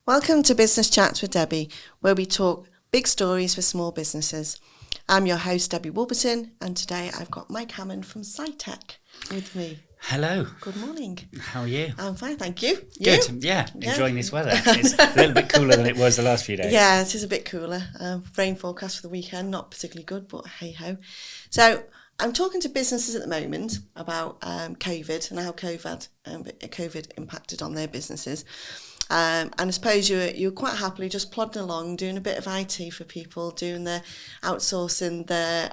Welcome to Business Chats with Debbie, where we talk big stories for small businesses. I'm your host, Debbie Wolverton, and today I've got Mike Hammond from SciTech with me. Hello. Good morning. How are you? I'm fine, thank you. Good. Yeah, enjoying this weather. It's a little bit cooler than it was the last few days. Yeah, it is a bit cooler. Rain forecast for the weekend, not particularly good, but hey-ho. So I'm talking to businesses at the moment about COVID and how COVID impacted on their businesses. And I suppose you're quite happily just plodding along, doing a bit of IT for people, doing their outsourcing their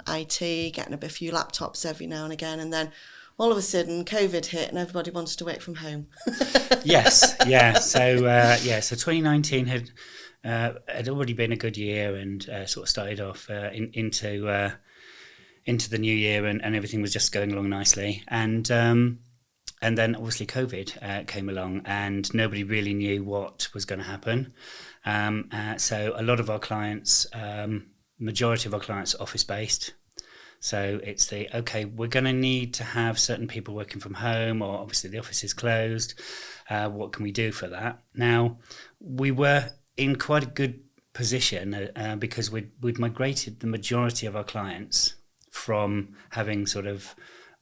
IT, getting a few laptops every now and again, and then all of a sudden COVID hit and everybody wanted to work from home. Yes, yeah. So 2019 had already been a good year and sort of started off into the new year and everything was just going along nicely. And then obviously COVID came along and nobody really knew what was going to happen. So a lot of our clients, majority of our clients are office-based. So it's we're going to need to have certain people working from home, or obviously the office is closed. What can we do for that? Now, we were in quite a good position because we'd migrated the majority of our clients from having sort of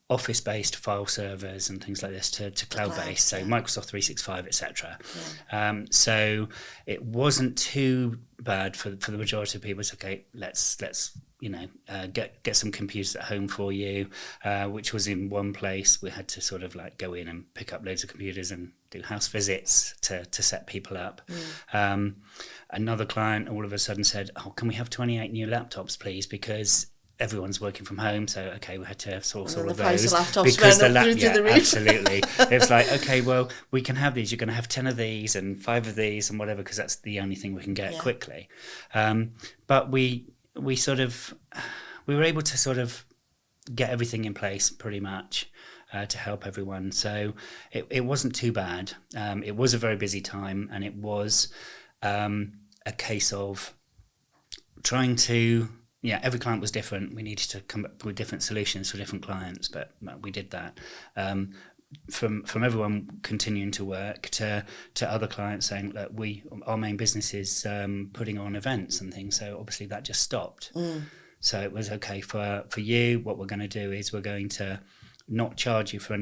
office-based file servers and things like this to cloud-based, so Microsoft 365, etc. Yeah. So it wasn't too bad for the majority of people. It's okay. Let's get some computers at home for you, which was in one place. We had to sort of like go in and pick up loads of computers and do house visits to set people up. Another client all of a sudden said, "Oh, can we have 28 new laptops, please?" Because everyone's working from home, so we had to source all of those because absolutely. It was like, okay, well, we can have these. You're going to have 10 of these and 5 of these and whatever, because that's the only thing we can get quickly. But we were able to sort of get everything in place pretty much to help everyone. So it wasn't too bad. It was a very busy time, and it was a case of trying to. Yeah, every client was different. We needed to come up with different solutions for different clients, but we did that. From everyone continuing to work to other clients saying, look, our main business is putting on events and things, so obviously that just stopped. So it was okay for you. What we're going to do is we're going to not charge you for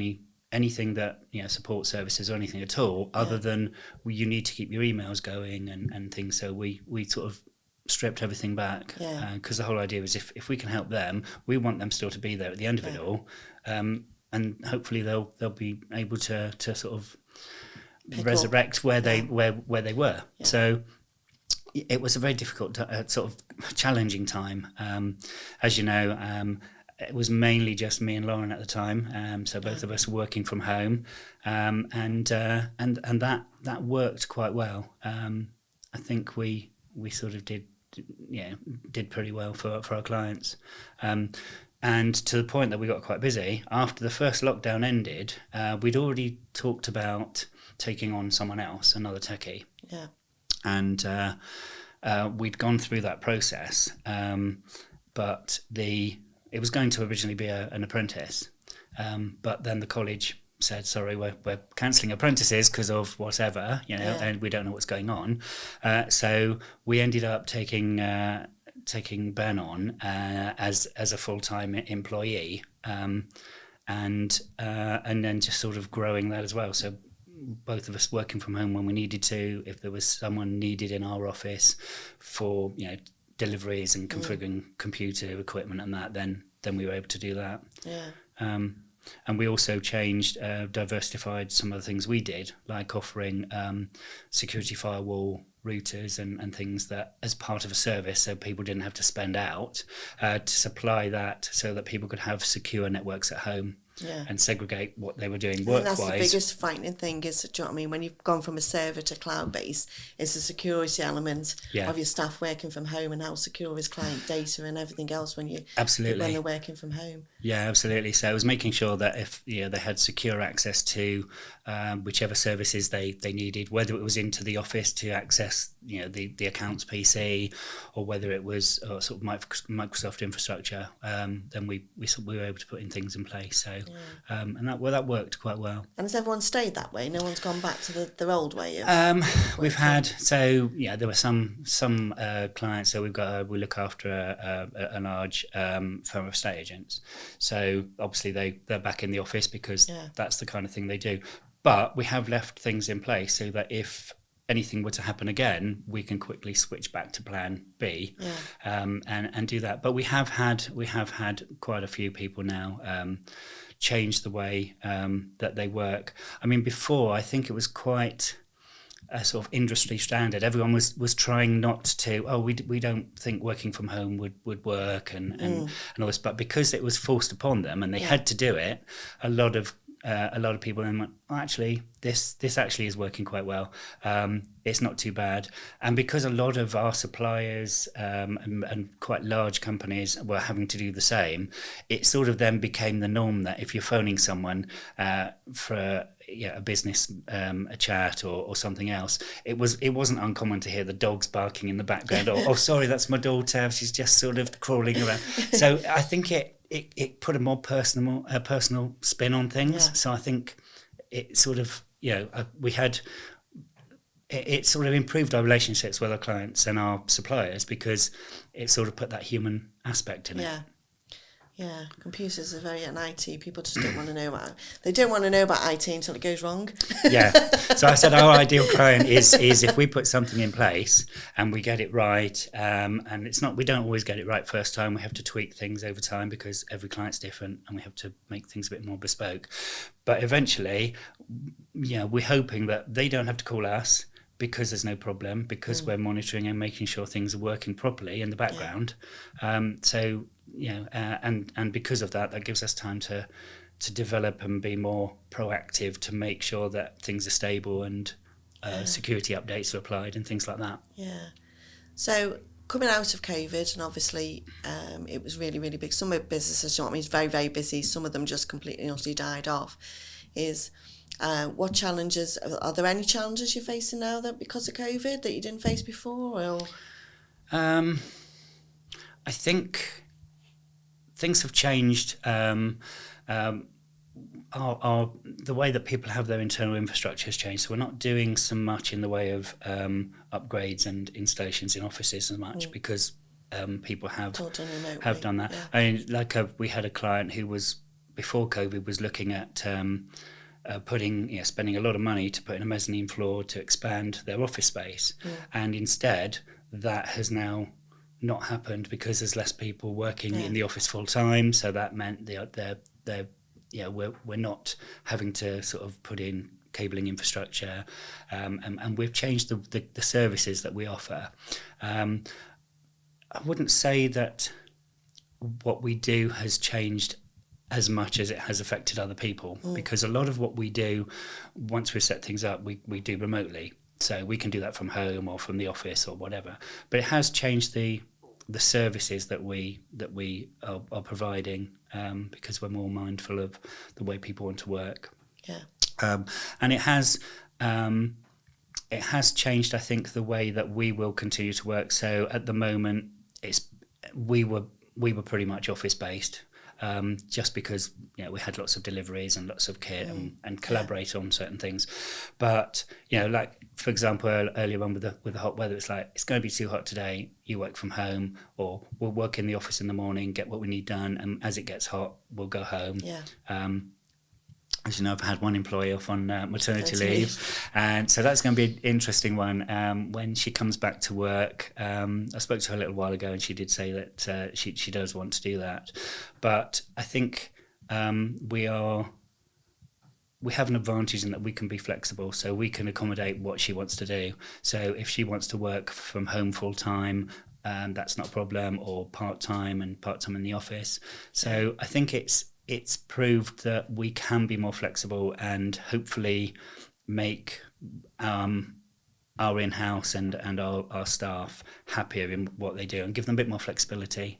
anything that support services or anything at all, other than you need to keep your emails going and things. So we sort of stripped everything back because the whole idea was if we can help them, we want them still to be there at the end of it all, and hopefully they'll be able to sort of resurrect where they were. So it was a very difficult sort of challenging time. As you know, it was mainly just me and Lauren at the time, so both of us were working from home, and that worked quite well. I think we sort of did pretty well for our clients, and to the point that we got quite busy. After the first lockdown ended, we'd already talked about taking on someone else, another techie, and we'd gone through that process, but it was going to originally be an apprentice, but then the college said, sorry, we're cancelling apprentices because of whatever, and we don't know what's going on. So we ended up taking Ben on as a full-time employee, and then just sort of growing that as well. So both of us working from home when we needed to. If there was someone needed in our office for deliveries and configuring computer equipment and that, then we were able to do that. And we also changed, diversified some of the things we did, like offering security firewall routers and things that as part of a service, so people didn't have to spend out to supply that, so that people could have secure networks at home. And segregate what they were doing work-wise. And that's the biggest frightening thing is, do you know what I mean, when you've gone from a server to cloud-based, is the security element of your staff working from home, and how secure is client data and everything else when they're working from home. Yeah, absolutely. So it was making sure that if they had secure access to whichever services they needed, whether it was into the office to access the accounts PC, or whether it was sort of Microsoft infrastructure, then we were able to put in things in place. So and that worked quite well. And has everyone stayed that way? No one's gone back to their old way of we've had, so there were some clients. So we look after a large firm of estate agents. So obviously they're back in the office because that's the kind of thing they do. But we have left things in place so that if anything were to happen again, we can quickly switch back to plan B, and do that. But we have had quite a few people now change the way that they work. I mean, before, I think it was quite a sort of industry standard. Everyone was trying not to. We don't think working from home would work and all this. But because it was forced upon them and they had to do it, a lot of people then went, actually, this actually is working quite well. It's not too bad. And because a lot of our suppliers and quite large companies were having to do the same, it sort of then became the norm that if you're phoning someone for a business, a chat or something else, it wasn't uncommon to hear the dogs barking in the background. Or, oh, sorry, that's my daughter. She's just sort of crawling around. So I think it put a more personal spin on things. Yeah. So I think it sort of, we had, it sort of improved our relationships with our clients and our suppliers because it sort of put that human aspect in it. Yeah, computers are very, and IT, people just don't want to know about it. They don't want to know about IT until it goes wrong. Yeah. So I said our ideal client is if we put something in place and we get it right, and we don't always get it right first time. We have to tweak things over time because every client's different and we have to make things a bit more bespoke. But eventually, we're hoping that they don't have to call us because there's no problem, because we're monitoring and making sure things are working properly in the background. And because of that gives us time to develop and be more proactive to make sure that things are stable and security updates are applied and things like that. Yeah. So coming out of COVID, and obviously it was really, really big. Some of businesses, is very, very busy. Some of them just completely and utterly died off. What challenges, are there any challenges you're facing now that because of COVID that you didn't face before? Or? I think things have changed. The way that people have their internal infrastructure has changed. So we're not doing so much in the way of upgrades and installations in offices as much because people have done that. Yeah. I mean, we had a client who was, before COVID, was looking at spending a lot of money to put in a mezzanine floor to expand their office space, and instead that has now not happened because there's less people working in the office full time. So that meant we're not having to sort of put in cabling infrastructure, and we've changed the services that we offer. I wouldn't say that what we do has changed as much as it has affected other people, because a lot of what we do, once we've set things up, we do remotely. So we can do that from home or from the office or whatever. But it has changed the services that we are providing, because we're more mindful of the way people want to work. Yeah. And it has changed, I think, the way that we will continue to work. So at the moment, we were pretty much office based. Just because we had lots of deliveries and lots of kit and collaborate on certain things. But like for example, earlier on with the hot weather, it's like, it's going to be too hot today, you work from home, or we'll work in the office in the morning, get what we need done, and as it gets hot we'll go home. As you know, I've had one employee off on maternity leave, and so that's going to be an interesting one when she comes back to work. I spoke to her a little while ago, and she did say that she does want to do that. But I think we have an advantage in that we can be flexible, so we can accommodate what she wants to do. So if she wants to work from home full time, that's not a problem, or part time and part time in the office. So I think it's proved that we can be more flexible and hopefully make our in-house and our staff happier in what they do, and give them a bit more flexibility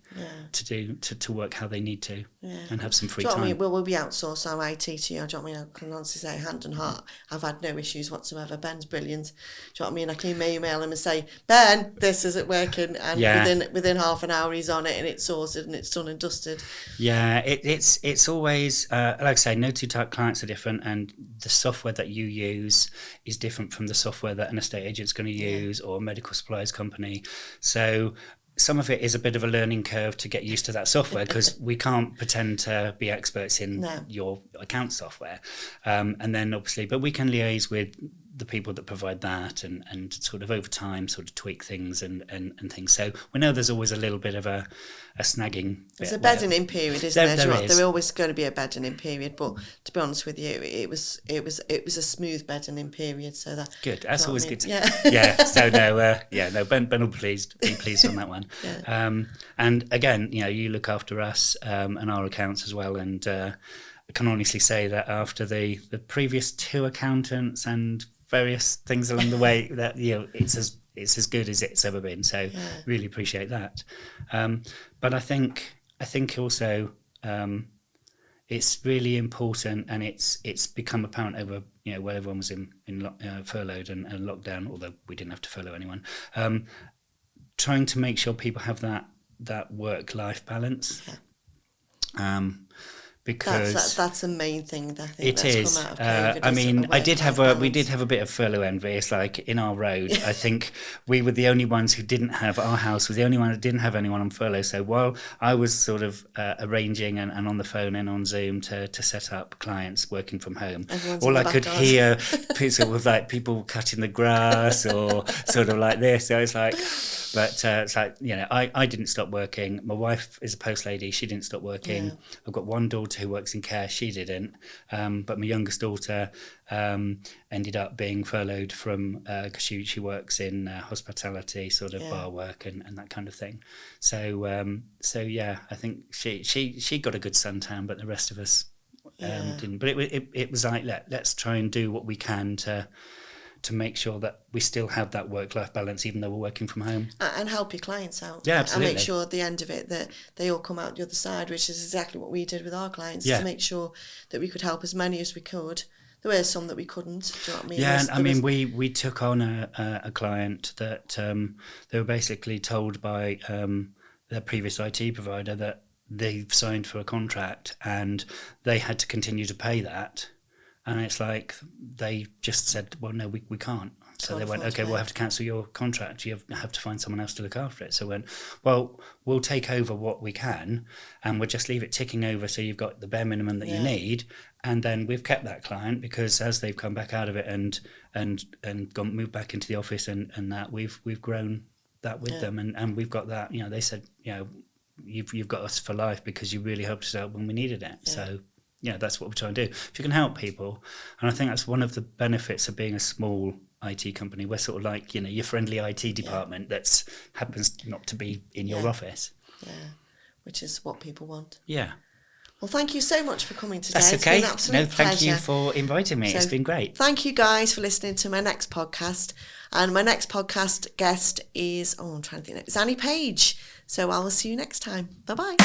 to work how they need to, and have some free time. Do you know what I mean? We'll be outsource our IT to you. Do you know what I mean? I can honestly say, hand on heart, I've had no issues whatsoever. Ben's brilliant. Do you know what I mean? I can email him and say, Ben, this isn't working, and within half an hour he's on it, and it's sorted and it's done and dusted. Yeah, it's always like I say, no two type clients are different, and the software that you use is different from the software that an estate agent's going to use, or a medical supplies company. So some of it is a bit of a learning curve to get used to that software, because we can't pretend to be experts in your account software. And then obviously, but we can liaise with the people that provide that, and sort of over time sort of tweak things and things. So we know there's always a little bit of a snagging. There's a bedding in period, isn't there? There's always going to be a bedding in period, but to be honest with you, it was a smooth bedding in period. So that's good. That's always good. Yeah. So Ben will be pleased on that one. And again, you look after us and our accounts as well, and I can honestly say that after the previous 2 accountants and various things along the way, that it's as good as it's ever been. So really appreciate that. But I think also it's really important, and it's become apparent over when everyone was in furloughed and lockdown, although we didn't have to furlough anyone. Trying to make sure people have that work-life balance. Because that's the main thing that I think it is. Come out of COVID, I mean, we did have a bit of furlough envy. It's like in our road, I think we were the only ones who didn't have, our house was the only one that didn't have anyone on furlough. So while I was sort of arranging and on the phone and on Zoom to set up clients working from home, all I could hear sort of like people cutting the grass or sort of like this. So it's like, but it's like, I didn't stop working. My wife is a post lady. She didn't stop working. I've got one daughter who works in care. She didn't, but my youngest daughter ended up being furloughed from because she works in hospitality, sort of bar work and that kind of thing. So I think she got a good suntan, but the rest of us didn't. But it was like, let's try and do what we can to make sure that we still have that work-life balance, even though we're working from home. And help your clients out. Yeah, absolutely. And make sure at the end of it that they all come out the other side, which is exactly what we did with our clients, to make sure that we could help as many as we could. There were some that we couldn't, do you know what I mean? Yeah, I mean, we took on a client that they were basically told by their previous IT provider that they've signed for a contract and they had to continue to pay that. And it's like they just said, well, no, we can't. So they went, okay, we'll have to cancel your contract. You have to find someone else to look after it. So went, well, we'll take over what we can and we'll just leave it ticking over so you've got the bare minimum that you need. And then we've kept that client because as they've come back out of it and moved back into the office and that, we've grown that with them. And we've got that, they said, you've got us for life because you really helped us out when we needed it. Yeah. So that's what we're trying to do. If you can help people, and I think that's one of the benefits of being a small IT company. We're sort of like, your friendly IT department that happens not to be in your office. Yeah, which is what people want. Yeah. Well, thank you so much for coming today. That's okay. It's been an absolute pleasure. Thank you for inviting me. It's been great. Thank you guys for listening to my next podcast. And my next podcast guest is, I'm trying to think, it's Annie Page. So I will see you next time. Bye-bye.